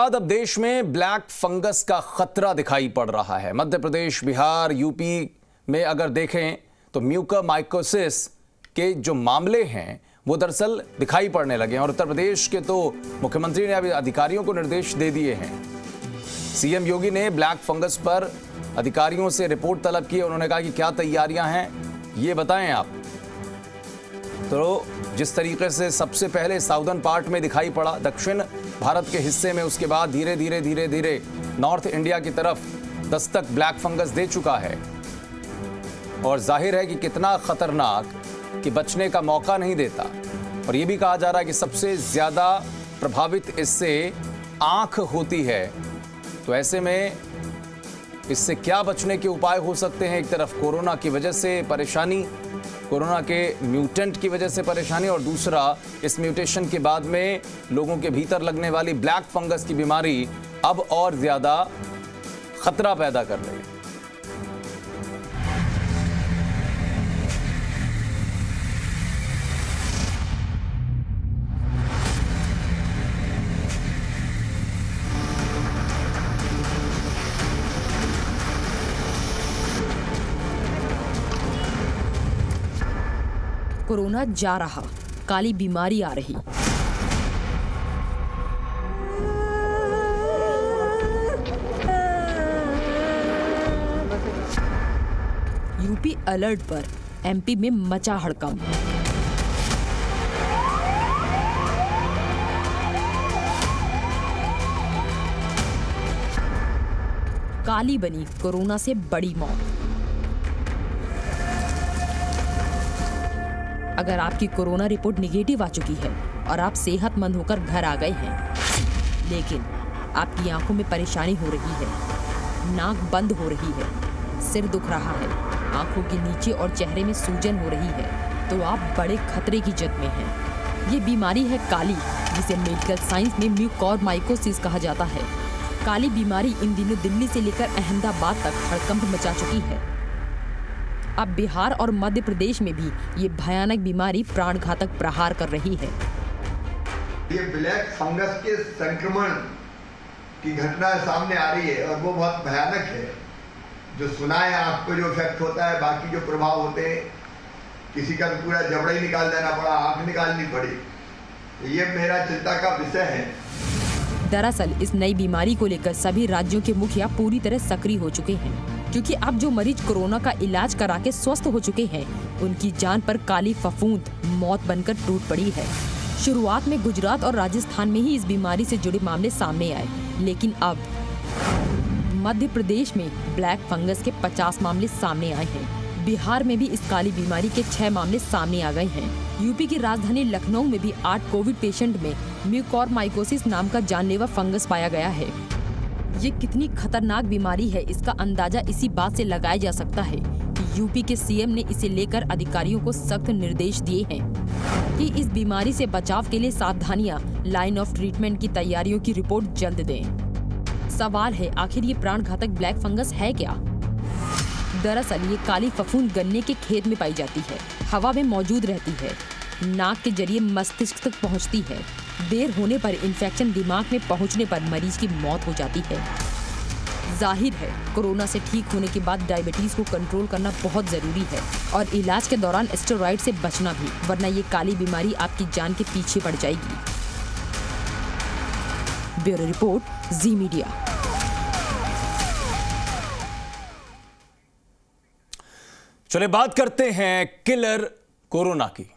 अब देश में ब्लैक फंगस का खतरा दिखाई पड़ रहा है। मध्य प्रदेश, बिहार, यूपी में अगर देखें तो म्यूकरमाइकोसिस के जो मामले हैं वो दरअसल दिखाई पड़ने लगे हैं और उत्तर प्रदेश के तो मुख्यमंत्री ने अभी अधिकारियों को निर्देश दे दिए हैं। सीएम योगी ने ब्लैक फंगस पर अधिकारियों से रिपोर्ट तलब की। उन्होंने कहा कि क्या तैयारियां हैं ये बताएं आप। तो जिस तरीके से सबसे पहले साउदर्न पार्ट में दिखाई पड़ा, दक्षिण भारत के हिस्से में, उसके बाद धीरे धीरे नॉर्थ इंडिया की तरफ दस्तक ब्लैक फंगस दे चुका है और जाहिर है कि कितना खतरनाक कि बचने का मौका नहीं देता। और यह भी कहा जा रहा है कि सबसे ज्यादा प्रभावित इससे आंख होती है। तो ऐसे में इससे क्या बचने के उपाय हो सकते हैं? एक तरफ कोरोना की वजह से परेशानी, कोरोना के म्यूटेंट की वजह से परेशानी, और दूसरा इस म्यूटेशन के बाद में लोगों के भीतर लगने वाली ब्लैक फंगस की बीमारी अब और ज्यादा खतरा पैदा कर रही है। कोरोना जा रहा, काली बीमारी आ रही। यूपी अलर्ट पर, एमपी में मचा हड़कंप। काली बनी कोरोना से बड़ी मौत। अगर आपकी कोरोना रिपोर्ट निगेटिव आ चुकी है और आप सेहतमंद होकर घर आ गए हैं, लेकिन आपकी आंखों में परेशानी हो रही है, नाक बंद हो रही है, सिर दुख रहा है, आंखों के नीचे और चेहरे में सूजन हो रही है, तो आप बड़े खतरे की जद में हैं। ये बीमारी है काली, जिसे मेडिकल साइंस में म्यूकरमाइकोसिस कहा जाता है। काली बीमारी इन दिनों दिल्ली से लेकर अहमदाबाद तक हड़कंप मचा चुकी है। अब बिहार और मध्य प्रदेश में भी ये भयानक बीमारी प्राण घातक प्रहार कर रही है। ये ब्लैक फंगस के संक्रमण की घटना सामने आ रही है और वो बहुत भयानक है। जो सुना है आपको, जो इफेक्ट होता है, बाकी जो प्रभाव होते हैं, किसी का तो पूरा जबड़ा ही निकाल देना पड़ा, आंख निकालनी पड़ी। ये मेरा चिंता का विषय है। दरअसल इस नई बीमारी को लेकर सभी राज्यों के मुखिया पूरी तरह सक्रिय हो चुके हैं, क्योंकि अब जो मरीज कोरोना का इलाज करा के स्वस्थ हो चुके हैं, उनकी जान पर काली फफूंद मौत बनकर टूट पड़ी है। शुरुआत में गुजरात और राजस्थान में ही इस बीमारी से जुड़े मामले सामने आए, लेकिन अब मध्य प्रदेश में ब्लैक फंगस के 50 मामले सामने आए हैं। बिहार में भी इस काली बीमारी के 6 मामले सामने आ गए हैं। यूपी की राजधानी लखनऊ में भी 8 कोविड पेशेंट में म्यूकरमाइकोसिस नाम का जानलेवा फंगस पाया गया है। ये कितनी खतरनाक बीमारी है, इसका अंदाजा इसी बात से लगाया जा सकता है कि यूपी के सीएम ने इसे लेकर अधिकारियों को सख्त निर्देश दिए हैं कि इस बीमारी से बचाव के लिए सावधानियां, लाइन ऑफ ट्रीटमेंट की तैयारियों की रिपोर्ट जल्द दें। सवाल है, आखिर ये प्राण घातक ब्लैक फंगस है क्या? दरअसल ये काली फफूंद गन्ने के खेत में पाई जाती है, हवा में मौजूद रहती है, नाक के जरिए मस्तिष्क तक पहुंचती है। देर होने पर इन्फेक्शन दिमाग में पहुंचने पर मरीज की मौत हो जाती है। जाहिर है, कोरोना से ठीक होने के बाद डायबिटीज को कंट्रोल करना बहुत जरूरी है और इलाज के दौरान स्टेरॉइड से बचना भी, वरना ये काली बीमारी आपकी जान के पीछे पड़ जाएगी। ब्यूरो रिपोर्ट, जी मीडिया। चलिए बात करते हैं किलर कोरोना की।